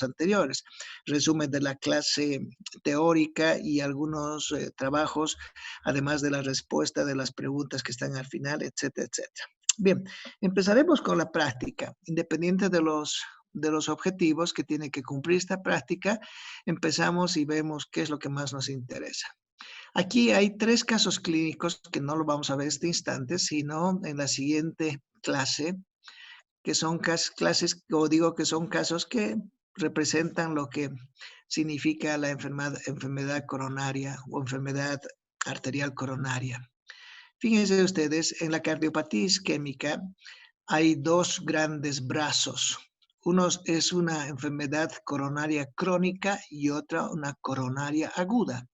anteriores, resumen de la clase teórica y algunos trabajos, además de la respuesta de las preguntas que están al final, etcétera, etcétera. Bien, empezaremos con la práctica. Independiente de los objetivos que tiene que cumplir esta práctica, empezamos y vemos qué es lo que más nos interesa. Aquí hay 3 casos clínicos que no lo vamos a ver este instante, sino en la siguiente clase, que son clases, o digo que son casos que representan lo que significa la enfermedad coronaria o enfermedad arterial coronaria. Fíjense ustedes, en la cardiopatía isquémica hay 2 grandes brazos. Uno es una enfermedad coronaria crónica y otra una coronaria aguda.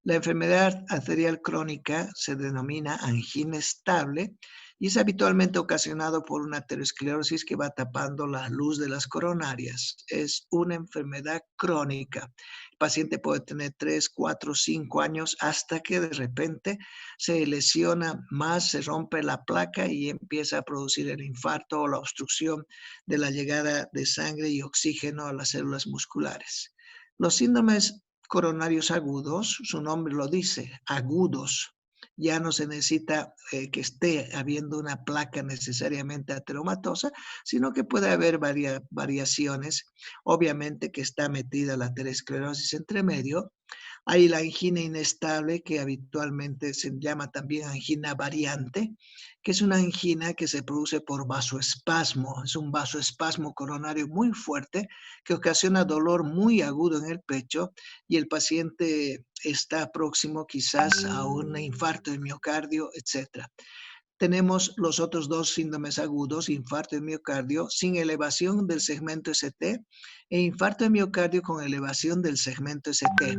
La enfermedad arterial crónica se denomina angina estable y es habitualmente ocasionado por una aterosclerosis que va tapando la luz de las coronarias. Es una enfermedad crónica. El paciente puede tener 3, 4, 5 años hasta que de repente se lesiona más, se rompe la placa y empieza a producir el infarto o la obstrucción de la llegada de sangre y oxígeno a las células musculares. Los síndromes coronarios agudos, su nombre lo dice, agudos. Ya no se necesita que esté habiendo una placa necesariamente ateromatosa, sino que puede haber variaciones. Obviamente que está metida la aterosclerosis entre medio. Hay la angina inestable, que habitualmente se llama también angina variante, que es una angina que se produce por vasoespasmo. Es un vasoespasmo coronario muy fuerte que ocasiona dolor muy agudo en el pecho y el paciente está próximo quizás a un infarto de miocardio, etc. Tenemos los otros 2 síndromes agudos, infarto de miocardio sin elevación del segmento ST e infarto de miocardio con elevación del segmento ST.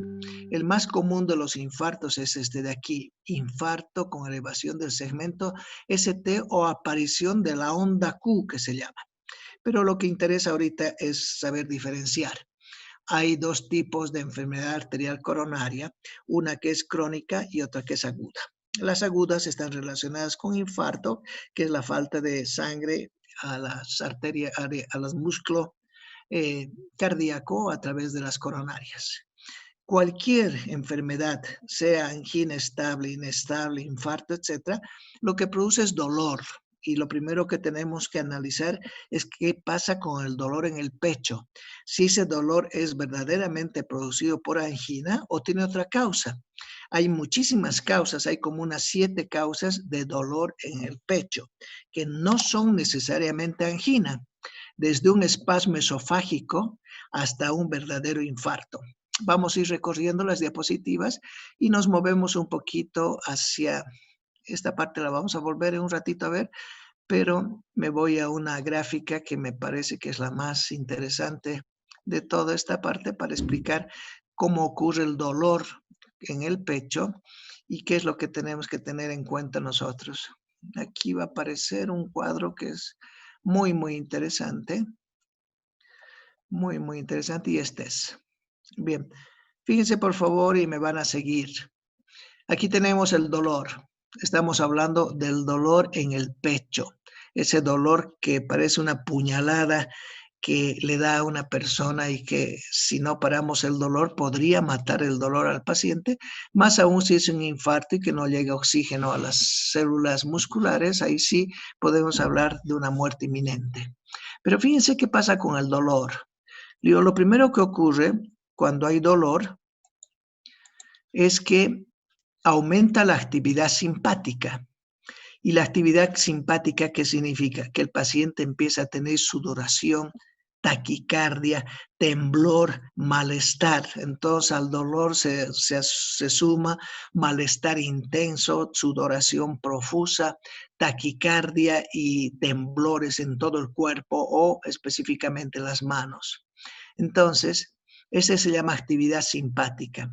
El más común de los infartos es este de aquí, infarto con elevación del segmento ST o aparición de la onda Q que se llama. Pero lo que interesa ahorita es saber diferenciar. Hay 2 tipos de enfermedad arterial coronaria, una que es crónica y otra que es aguda. Las agudas están relacionadas con infarto, que es la falta de sangre a las arterias, a los músculos cardíacos a través de las coronarias. Cualquier enfermedad, sea angina estable, inestable, infarto, etcétera, lo que produce es dolor. Y lo primero que tenemos que analizar es qué pasa con el dolor en el pecho. Si ese dolor es verdaderamente producido por angina o tiene otra causa. Hay muchísimas causas, hay como unas 7 causas de dolor en el pecho, que no son necesariamente angina, desde un espasmo esofágico hasta un verdadero infarto. Vamos a ir recorriendo las diapositivas y nos movemos un poquito hacia esta parte, la vamos a volver en un ratito a ver, pero me voy a una gráfica que me parece que es la más interesante de toda esta parte para explicar cómo ocurre el dolor en el pecho y qué es lo que tenemos que tener en cuenta nosotros. Aquí va a aparecer un cuadro que es muy, muy interesante. Muy, muy interesante y este es. Bien, fíjense por favor y me van a seguir. Aquí tenemos el dolor. Estamos hablando del dolor en el pecho. Ese dolor que parece una puñalada que le da a una persona y que si no paramos el dolor podría matar el dolor al paciente, más aún si es un infarto y que no llega oxígeno a las células musculares, ahí sí podemos hablar de una muerte inminente. Pero fíjense qué pasa con el dolor. Lo primero que ocurre cuando hay dolor es que aumenta la actividad simpática. ¿Y la actividad simpática qué significa? Que el paciente empieza a tener sudoración, taquicardia, temblor, malestar. Entonces al dolor se suma malestar intenso, sudoración profusa, taquicardia y temblores en todo el cuerpo o específicamente las manos. Entonces, esa se llama actividad simpática.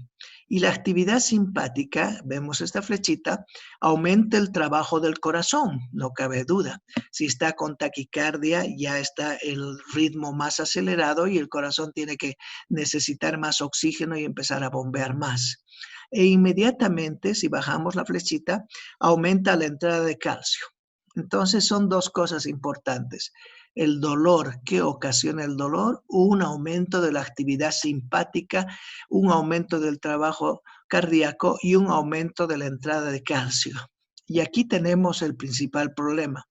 Y la actividad simpática, vemos esta flechita, aumenta el trabajo del corazón, no cabe duda. Si está con taquicardia, ya está el ritmo más acelerado y el corazón tiene que necesitar más oxígeno y empezar a bombear más. E inmediatamente, si bajamos la flechita, aumenta la entrada de calcio. Entonces son 2 cosas importantes. el dolor. ¿Qué ocasiona el dolor? Un aumento de la actividad simpática, un aumento del trabajo cardíaco y un aumento de la entrada de calcio. Y aquí tenemos el principal problema.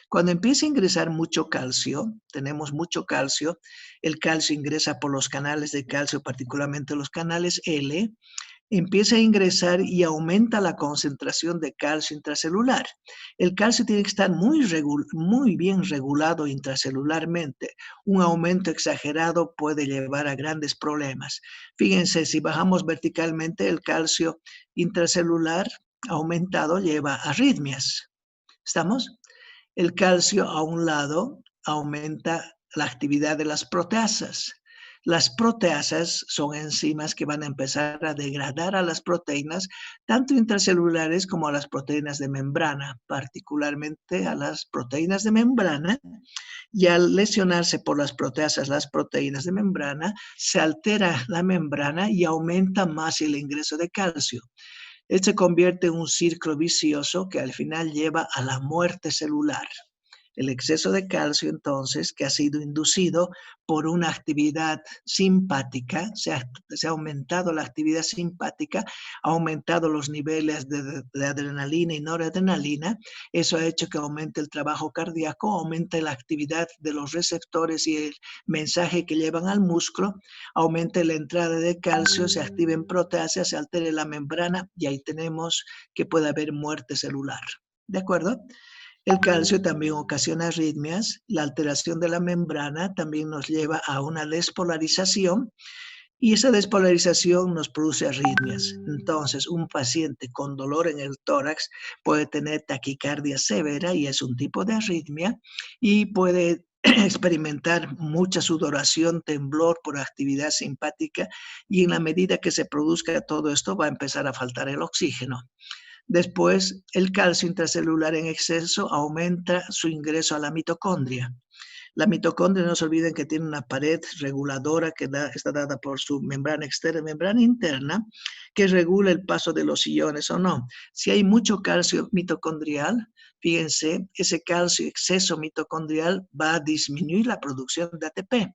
Cuando empieza a ingresar mucho calcio, tenemos mucho calcio, el calcio ingresa por los canales de calcio, particularmente los canales L, empieza a ingresar y aumenta la concentración de calcio intracelular. El calcio tiene que estar muy bien regulado intracelularmente. Un aumento exagerado puede llevar a grandes problemas. Fíjense, si bajamos verticalmente, el calcio intracelular aumentado lleva a arritmias. ¿Estamos? El calcio a un lado aumenta la actividad de las proteasas. Las proteasas son enzimas que van a empezar a degradar a las proteínas, tanto intracelulares como a las proteínas de membrana, particularmente a las proteínas de membrana. Y al lesionarse por las proteasas, las proteínas de membrana, se altera la membrana y aumenta más el ingreso de calcio. Él se convierte en un círculo vicioso que al final lleva a la muerte celular. El exceso de calcio, entonces, que ha sido inducido por una actividad simpática, se ha aumentado la actividad simpática, ha aumentado los niveles de adrenalina y noradrenalina, eso ha hecho que aumente el trabajo cardíaco, aumente la actividad de los receptores y el mensaje que llevan al músculo, aumente la entrada de calcio, se activen proteasas, se altere la membrana y ahí tenemos que puede haber muerte celular. ¿De acuerdo? El calcio también ocasiona arritmias, la alteración de la membrana también nos lleva a una despolarización y esa despolarización nos produce arritmias. Entonces, un paciente con dolor en el tórax puede tener taquicardia severa y es un tipo de arritmia y puede experimentar mucha sudoración, temblor por actividad simpática y en la medida que se produzca todo esto va a empezar a faltar el oxígeno. Después, el calcio intracelular en exceso aumenta su ingreso a la mitocondria. La mitocondria, no se olviden que tiene una pared reguladora que está dada por su membrana externa y membrana interna, que regula el paso de los iones o no. Si hay mucho calcio mitocondrial, fíjense, ese calcio exceso mitocondrial va a disminuir la producción de ATP.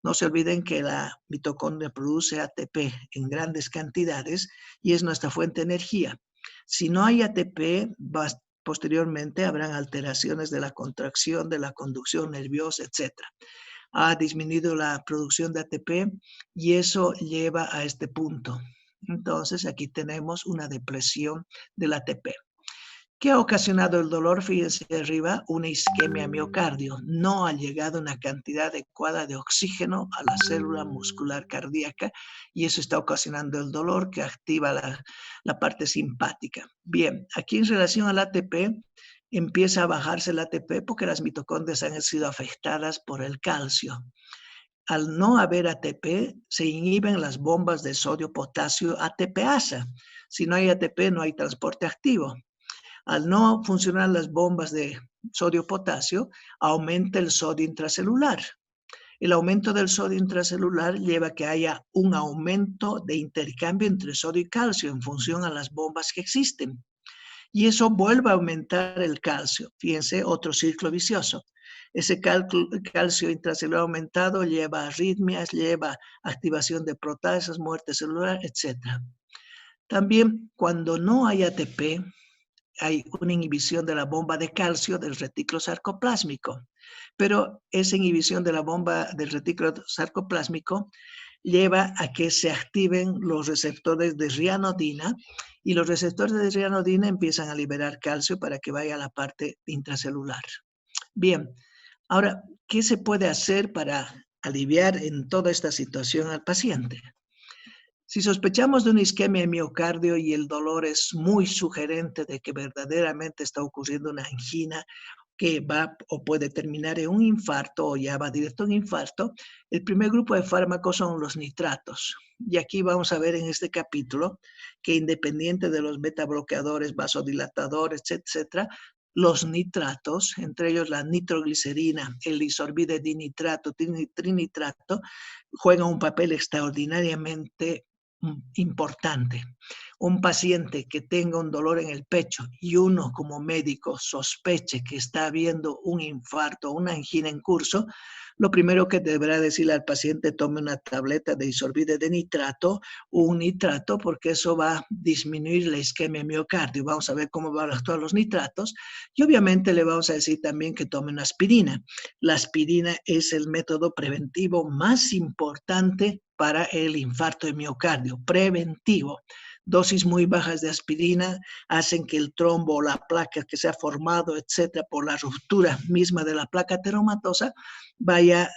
No se olviden que la mitocondria produce ATP en grandes cantidades y es nuestra fuente de energía. Si no hay ATP, posteriormente habrán alteraciones de la contracción, de la conducción nerviosa, etc. Ha disminuido la producción de ATP y eso lleva a este punto. Entonces, aquí tenemos una depresión del ATP. ¿Qué ha ocasionado el dolor? Fíjense arriba, una isquemia miocardio. No ha llegado una cantidad adecuada de oxígeno a la célula muscular cardíaca y eso está ocasionando el dolor que activa la parte simpática. Bien, aquí en relación al ATP, empieza a bajarse el ATP porque las mitocondrias han sido afectadas por el calcio. Al no haber ATP, se inhiben las bombas de sodio-potasio ATPasa. Si no hay ATP, no hay transporte activo. Al no funcionar las bombas de sodio-potasio, aumenta el sodio intracelular. El aumento del sodio intracelular lleva a que haya un aumento de intercambio entre sodio y calcio en función a las bombas que existen. Y eso vuelve a aumentar el calcio. Fíjense, otro ciclo vicioso. Ese calcio intracelular aumentado lleva a arritmias, lleva a activación de proteasas, muerte celular, etc. También cuando no hay ATP, hay una inhibición de la bomba de calcio del retículo sarcoplásmico, pero esa inhibición de la bomba del retículo sarcoplásmico lleva a que se activen los receptores de rianodina y los receptores de rianodina empiezan a liberar calcio para que vaya a la parte intracelular. Bien, ahora, ¿qué se puede hacer para aliviar en toda esta situación al paciente? Si sospechamos de una isquemia de miocardio y el dolor es muy sugerente de que verdaderamente está ocurriendo una angina que va o puede terminar en un infarto o ya va directo a un infarto, el primer grupo de fármacos son los nitratos. Y aquí vamos a ver en este capítulo que independiente de los beta bloqueadores, vasodilatadores, etcétera, los nitratos, entre ellos la nitroglicerina, el isorbide dinitrato, trinitrato, juegan un papel extraordinariamente importante. un paciente que tenga un dolor en el pecho y uno como médico sospeche que está habiendo un infarto o una angina en curso, lo primero que deberá decirle al paciente: tome una tableta de disolvide de nitrato, un nitrato, porque eso va a disminuir la isquemia miocardio. Vamos a ver cómo van a actuar los nitratos y obviamente le vamos a decir también que tome una aspirina. La aspirina es el método preventivo más importante para el infarto de miocardio, preventivo. Dosis muy bajas de aspirina hacen que el trombo o la placa que se ha formado, etcétera, por la ruptura misma de la placa ateromatosa, vaya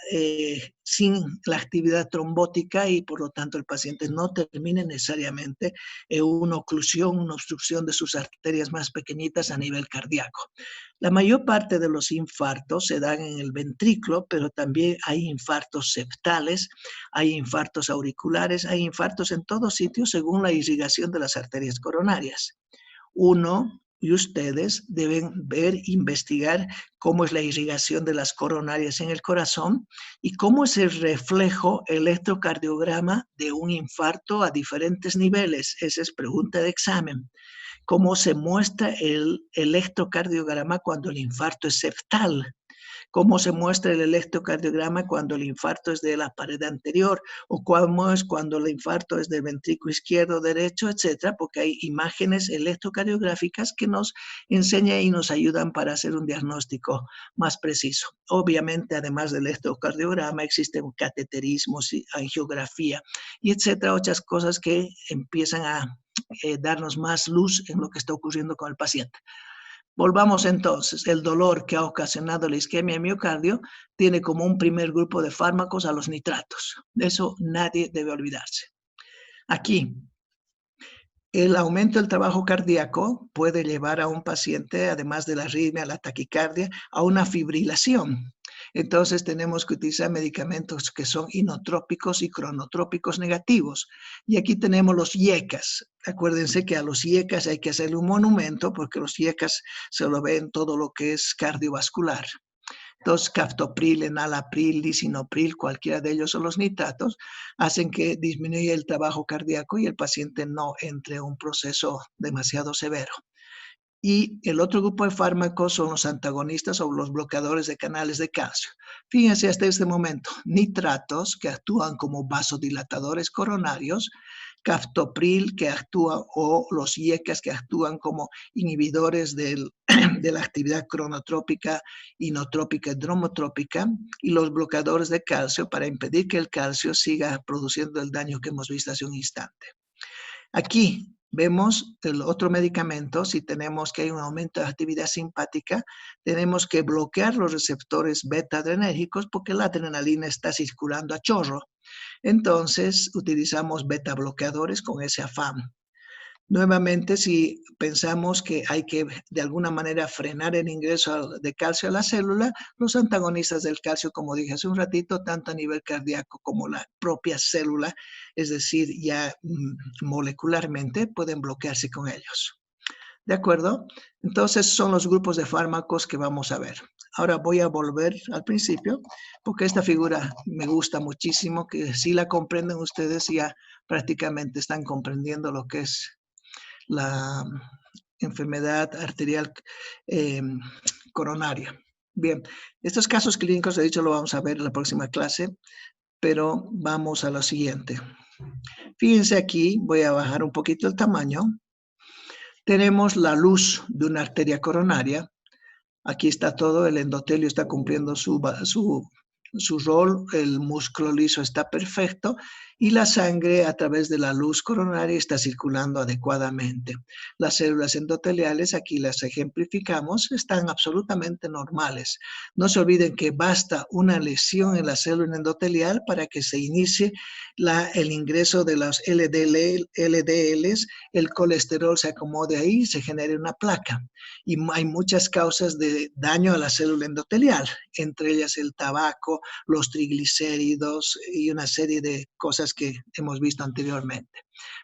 sin la actividad trombótica y por lo tanto el paciente no termine necesariamente una oclusión, una obstrucción de sus arterias más pequeñitas a nivel cardíaco. La mayor parte de los infartos se dan en el ventrículo, pero también hay infartos septales, hay infartos auriculares, hay infartos en todos sitios según la irrigación de las arterias coronarias. Uno y ustedes deben ver, investigar cómo es la irrigación de las coronarias en el corazón y cómo es el reflejo electrocardiograma de un infarto a diferentes niveles. Esa es pregunta de examen. Cómo se muestra el electrocardiograma cuando el infarto es septal, cómo se muestra el electrocardiograma cuando el infarto es de la pared anterior o cómo es cuando el infarto es del ventrículo izquierdo, derecho, etcétera, porque hay imágenes electrocardiográficas que nos enseñan y nos ayudan para hacer un diagnóstico más preciso. Obviamente, además del electrocardiograma, existen cateterismos, angiografía y etcétera, otras cosas que empiezan a darnos más luz en lo que está ocurriendo con el paciente. Volvamos entonces, el dolor que ha ocasionado la isquemia de miocardio tiene como un primer grupo de fármacos a los nitratos. De eso nadie debe olvidarse. Aquí, el aumento del trabajo cardíaco puede llevar a un paciente, además de la arritmia, la taquicardia, a una fibrilación. Entonces tenemos que utilizar medicamentos que son inotrópicos y cronotrópicos negativos. Y aquí tenemos los IECAs. Acuérdense que a los IECAs hay que hacerle un monumento porque los IECAs se lo ven todo lo que es cardiovascular. Entonces, captopril, enalapril, lisinopril, cualquiera de ellos o los nitratos, hacen que disminuya el trabajo cardíaco y el paciente no entre en un proceso demasiado severo. Y el otro grupo de fármacos son los antagonistas o los bloqueadores de canales de calcio. Fíjense hasta este momento, nitratos que actúan como vasodilatadores coronarios, captopril que actúa o los IECAs que actúan como inhibidores de la actividad cronotrópica, inotrópica y dromotrópica y los bloqueadores de calcio para impedir que el calcio siga produciendo el daño que hemos visto hace un instante. Aquí vemos el otro medicamento, si tenemos que hay un aumento de actividad simpática, tenemos que bloquear los receptores beta adrenérgicos porque la adrenalina está circulando a chorro. Entonces utilizamos beta bloqueadores con ese afán. Nuevamente, si pensamos que hay que de alguna manera frenar el ingreso de calcio a la célula, los antagonistas del calcio, como dije hace un ratito, tanto a nivel cardíaco como la propia célula, es decir, ya molecularmente pueden bloquearse con ellos. ¿De acuerdo? Entonces son los grupos de fármacos que vamos a ver. Ahora voy a volver al principio, porque esta figura me gusta muchísimo, que si la comprenden ustedes ya prácticamente están comprendiendo lo que es la enfermedad arterial coronaria. Bien, estos casos clínicos, de hecho, lo vamos a ver en la próxima clase, pero vamos a lo siguiente. Fíjense aquí, voy a bajar un poquito el tamaño. Tenemos la luz de una arteria coronaria. Aquí está todo, el endotelio está cumpliendo su rol, el músculo liso está perfecto y la sangre a través de la luz coronaria está circulando adecuadamente. Las células endoteliales, aquí las ejemplificamos, están absolutamente normales. No se olviden que basta una lesión en la célula endotelial para que se inicie el ingreso de los LDLs, el colesterol se acomode ahí y se genere una placa. Y hay muchas causas de daño a la célula endotelial, entre ellas el tabaco, los triglicéridos y una serie de cosas que hemos visto anteriormente.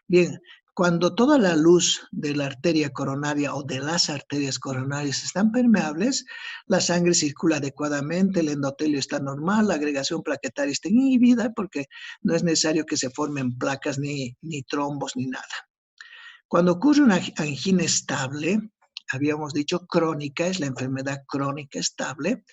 Bien, cuando toda la luz de la arteria coronaria o de las arterias coronarias están permeables, la sangre circula adecuadamente, el endotelio está normal, la agregación plaquetaria está inhibida porque no es necesario que se formen placas ni trombos ni nada. Cuando ocurre una angina estable, habíamos dicho crónica, es la enfermedad crónica estable,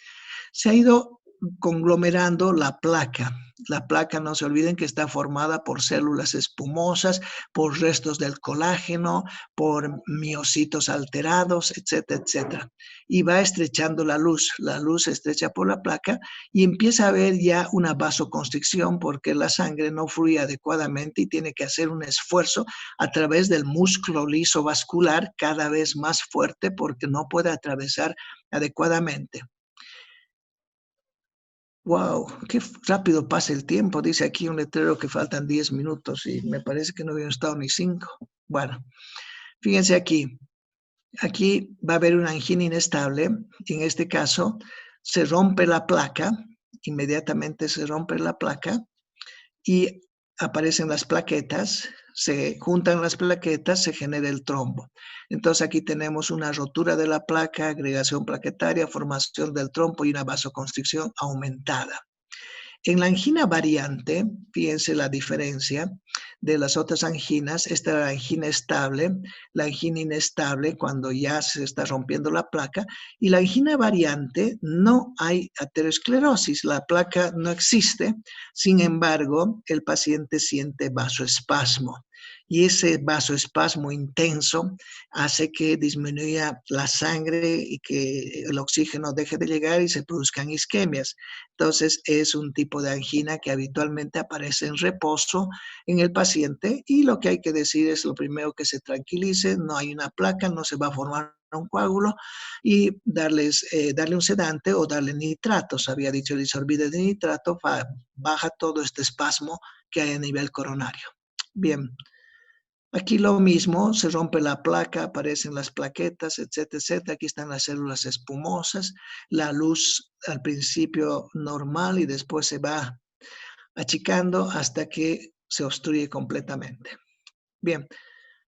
se ha ido conglomerando la placa. La placa, no se olviden que está formada por células espumosas, por restos del colágeno, por miocitos alterados, etcétera, etcétera. Y va estrechando la luz se estrecha por la placa y empieza a haber ya una vasoconstricción porque la sangre no fluye adecuadamente y tiene que hacer un esfuerzo a través del músculo liso vascular cada vez más fuerte porque no puede atravesar adecuadamente. Wow, qué rápido pasa el tiempo. Dice aquí un letrero que faltan 10 minutos y me parece que no habían estado ni 5. Bueno, fíjense aquí. Aquí va a haber una angina inestable. En este caso, se rompe la placa. Inmediatamente se rompe la placa y aparecen las plaquetas, se juntan las plaquetas, se genera el trombo. Entonces aquí tenemos una rotura de la placa, agregación plaquetaria, formación del trombo y una vasoconstricción aumentada. En la angina variante, fíjense la diferencia de las otras anginas. Esta es la angina estable, la angina inestable cuando ya se está rompiendo la placa, y la angina variante no hay aterosclerosis, la placa no existe, sin embargo, el paciente siente vasoespasmo. Y ese vasoespasmo intenso hace que disminuya la sangre y que el oxígeno deje de llegar y se produzcan isquemias. Entonces, es un tipo de angina que habitualmente aparece en reposo en el paciente y lo que hay que decir es lo primero que se tranquilice, no hay una placa, no se va a formar un coágulo y darle un sedante o darle nitratos. Había dicho el disolvide de nitrato, baja todo este espasmo que hay a nivel coronario. Bien. Aquí lo mismo, se rompe la placa, aparecen las plaquetas, etcétera, etcétera. Aquí están las células espumosas, la luz al principio normal y después se va achicando hasta que se obstruye completamente. Bien,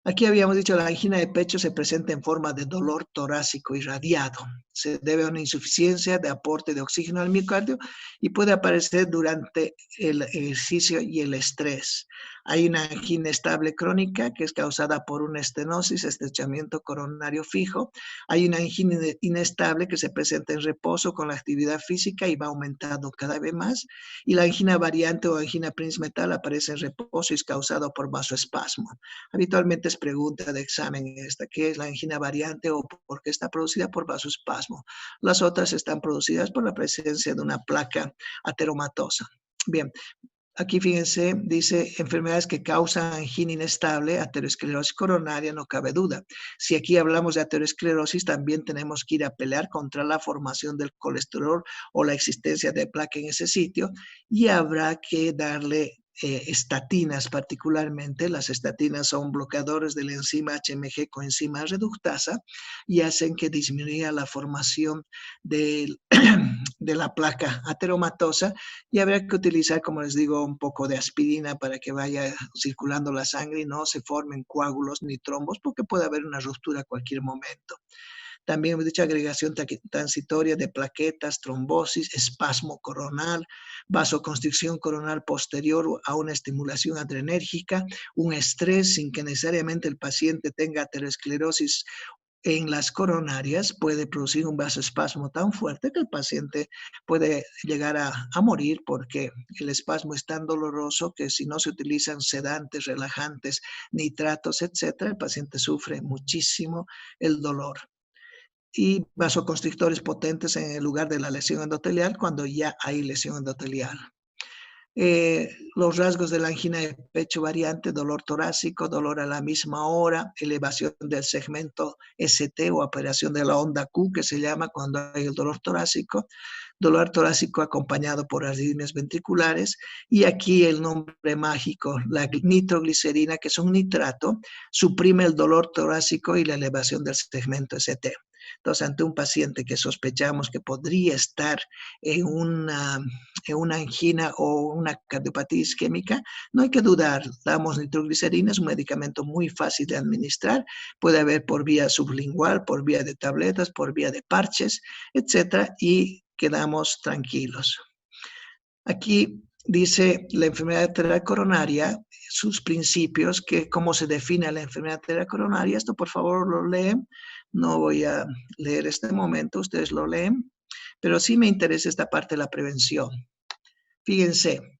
aquí habíamos dicho la angina de pecho se presenta en forma de dolor torácico irradiado. Se debe a una insuficiencia de aporte de oxígeno al miocardio y puede aparecer durante el ejercicio y el estrés. Hay una angina estable crónica que es causada por una estenosis, estrechamiento coronario fijo. Hay una angina inestable que se presenta en reposo con la actividad física y va aumentando cada vez más. Y la angina variante o angina prismetal aparece en reposo y es causado por vasoespasmo. Habitualmente es pregunta de examen esta, ¿qué es la angina variante o por qué está producida por vasoespasmo? Las otras están producidas por la presencia de una placa ateromatosa. Bien, aquí fíjense, dice enfermedades que causan angina inestable, aterosclerosis coronaria, no cabe duda. Si aquí hablamos de aterosclerosis, también tenemos que ir a pelear contra la formación del colesterol o la existencia de placa en ese sitio y habrá que darle estatinas particularmente. Las estatinas son bloqueadores de la enzima HMG coenzima reductasa y hacen que disminuya la formación de la placa ateromatosa y habrá que utilizar, como les digo, un poco de aspirina para que vaya circulando la sangre y no se formen coágulos ni trombos porque puede haber una ruptura a cualquier momento. También hemos dicho agregación transitoria de plaquetas, trombosis, espasmo coronal, vasoconstricción coronal posterior a una estimulación adrenérgica, un estrés sin que necesariamente el paciente tenga aterosclerosis en las coronarias puede producir un vasoespasmo tan fuerte que el paciente puede llegar a morir porque el espasmo es tan doloroso que si no se utilizan sedantes, relajantes, nitratos, etcétera, el paciente sufre muchísimo el dolor. Y vasoconstrictores potentes en el lugar de la lesión endotelial cuando ya hay lesión endotelial. Los rasgos de la angina de pecho variante, dolor torácico, dolor a la misma hora, elevación del segmento ST o operación de la onda Q que se llama cuando hay el dolor torácico acompañado por arritmias ventriculares y aquí el nombre mágico, la nitroglicerina que es un nitrato, suprime el dolor torácico y la elevación del segmento ST. Entonces, ante un paciente que sospechamos que podría estar en una angina o una cardiopatía isquémica, no hay que dudar, damos nitroglicerina, es un medicamento muy fácil de administrar, puede haber por vía sublingual, por vía de tabletas, por vía de parches, etcétera, y quedamos tranquilos. Aquí dice la enfermedad arterial coronaria, sus principios, que cómo se define la enfermedad arterial coronaria. Esto por favor lo leen. No voy a leer este momento, ustedes lo leen, pero sí me interesa esta parte de la prevención. Fíjense,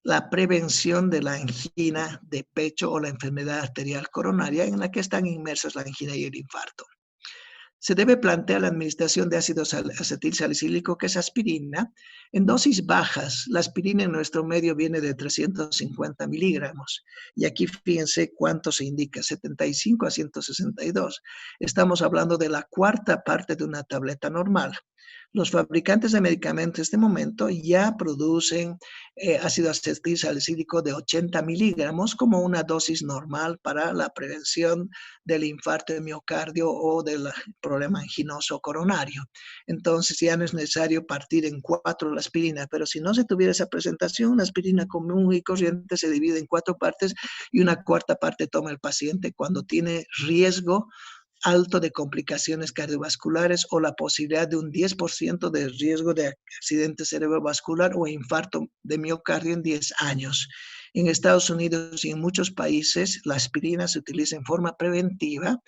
la prevención de la angina de pecho o la enfermedad arterial coronaria en la que están inmersos la angina y el infarto. Se debe plantear la administración de ácido acetil salicílico, que es aspirina, en dosis bajas. La aspirina en nuestro medio viene de 350 miligramos. Y aquí fíjense cuánto se indica, 75 a 162. Estamos hablando de la cuarta parte de una tableta normal. Los fabricantes de medicamentos en este momento ya producen ácido acetil salicílico de 80 miligramos como una dosis normal para la prevención del infarto de miocardio o del problema anginoso coronario. Entonces ya no es necesario partir en 4 la aspirina, pero si no se tuviera esa presentación, la aspirina común y corriente se divide en 4 partes y una cuarta parte toma el paciente cuando tiene riesgo alto de complicaciones cardiovasculares o la posibilidad de un 10% de riesgo de accidente cerebrovascular o infarto de miocardio en 10 años. En Estados Unidos y en muchos países, la aspirina se utiliza en forma preventiva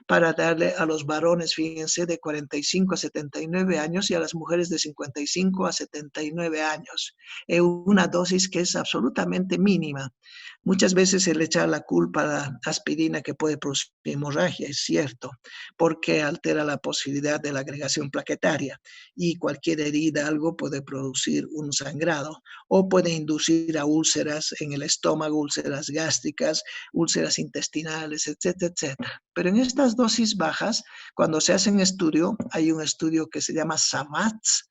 para darle a los varones, fíjense, de 45 a 79 años y a las mujeres de 55 a 79 años, en una dosis que es absolutamente mínima. Muchas veces se le echa la culpa a la aspirina que puede producir hemorragia, es cierto, porque altera la posibilidad de la agregación plaquetaria y cualquier herida, algo puede producir un sangrado o puede inducir a úlceras en el estómago, úlceras gástricas, úlceras intestinales, etcétera, etcétera. Pero en estas dosis bajas, cuando se hace un estudio, hay un estudio que se llama SAVATS,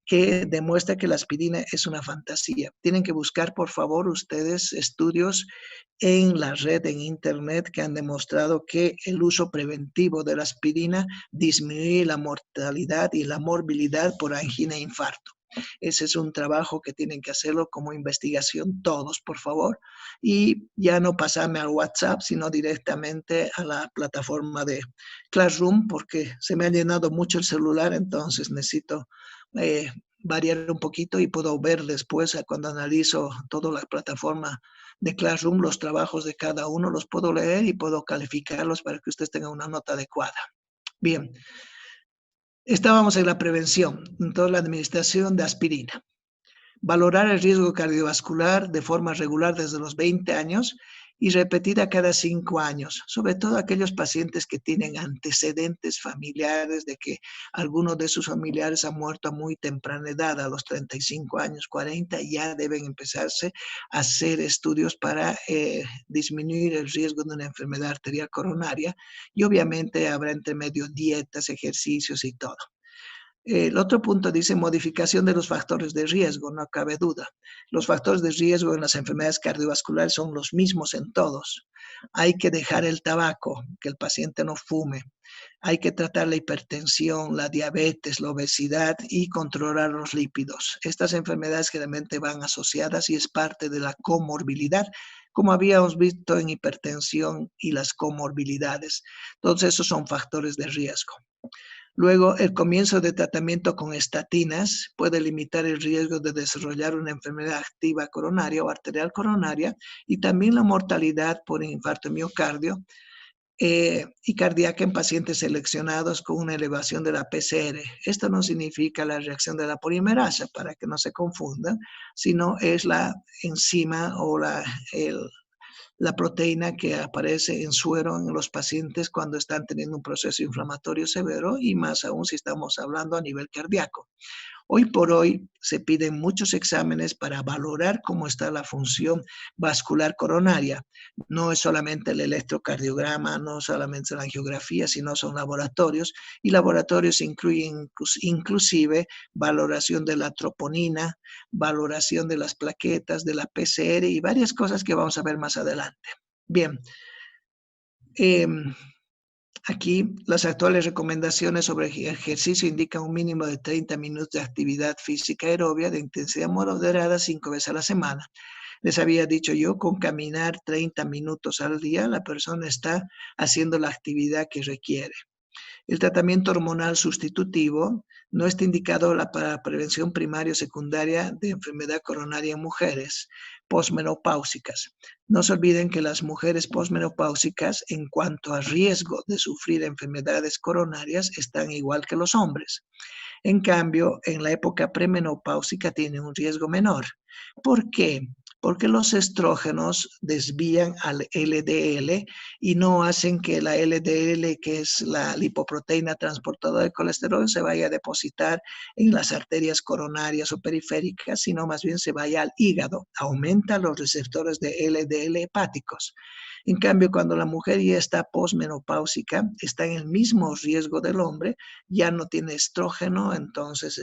que demuestra que la aspirina es una fantasía. Tienen que buscar, por favor, ustedes estudios en la red, en internet, que han demostrado que el uso preventivo de la aspirina disminuye la mortalidad y la morbilidad por angina e infarto. Ese es un trabajo que tienen que hacerlo como investigación todos, por favor, y ya no pasarme al WhatsApp, sino directamente a la plataforma de Classroom, porque se me ha llenado mucho el celular, entonces necesito variar un poquito y puedo ver después, cuando analizo toda la plataforma de Classroom, los trabajos de cada uno, los puedo leer y puedo calificarlos para que ustedes tengan una nota adecuada. Bien, estábamos en la prevención, en toda la administración de aspirina. Valorar el riesgo cardiovascular de forma regular desde los 20 años y repetida cada 5 años, sobre todo aquellos pacientes que tienen antecedentes familiares de que alguno de sus familiares ha muerto a muy temprana edad, a los 35 años, 40, ya deben empezarse a hacer estudios para disminuir el riesgo de una enfermedad arterial coronaria y obviamente habrá entre medio dietas, ejercicios y todo. El otro punto dice modificación de los factores de riesgo, no cabe duda. Los factores de riesgo en las enfermedades cardiovasculares son los mismos en todos. Hay que dejar el tabaco, que el paciente no fume. Hay que tratar la hipertensión, la diabetes, la obesidad y controlar los lípidos. Estas enfermedades generalmente van asociadas y es parte de la comorbilidad, como habíamos visto en hipertensión y las comorbilidades. Todos esos son factores de riesgo. Luego, el comienzo de tratamiento con estatinas puede limitar el riesgo de desarrollar una enfermedad activa coronaria o arterial coronaria y también la mortalidad por infarto de miocardio y cardíaca en pacientes seleccionados con una elevación de la PCR. Esto no significa la reacción de la polimerasa, para que no se confundan, sino es la enzima o la proteína que aparece en suero en los pacientes cuando están teniendo un proceso inflamatorio severo y más aún si estamos hablando a nivel cardíaco. Hoy por hoy se piden muchos exámenes para valorar cómo está la función vascular coronaria. No es solamente el electrocardiograma, no solamente la angiografía, sino son laboratorios y laboratorios incluyen inclusive valoración de la troponina, valoración de las plaquetas, de la PCR y varias cosas que vamos a ver más adelante. Bien, aquí las actuales recomendaciones sobre ejercicio indican un mínimo de 30 minutos de actividad física aerobia de intensidad moderada 5 veces a la semana. Les había dicho yo, con caminar 30 minutos al día, la persona está haciendo la actividad que requiere. El tratamiento hormonal sustitutivo no está indicado para prevención primaria o secundaria de enfermedad coronaria en mujeres posmenopáusicas. No se olviden que las mujeres posmenopáusicas, en cuanto a riesgo de sufrir enfermedades coronarias, están igual que los hombres. En cambio, en la época premenopáusica tiene un riesgo menor. ¿Por qué? Porque los estrógenos desvían al LDL y no hacen que la LDL, que es la lipoproteína transportadora de colesterol, se vaya a depositar en las arterias coronarias o periféricas, sino más bien se vaya al hígado. Aumenta los receptores de LDL hepáticos. En cambio, cuando la mujer ya está posmenopáusica, está en el mismo riesgo del hombre, ya no tiene estrógeno, entonces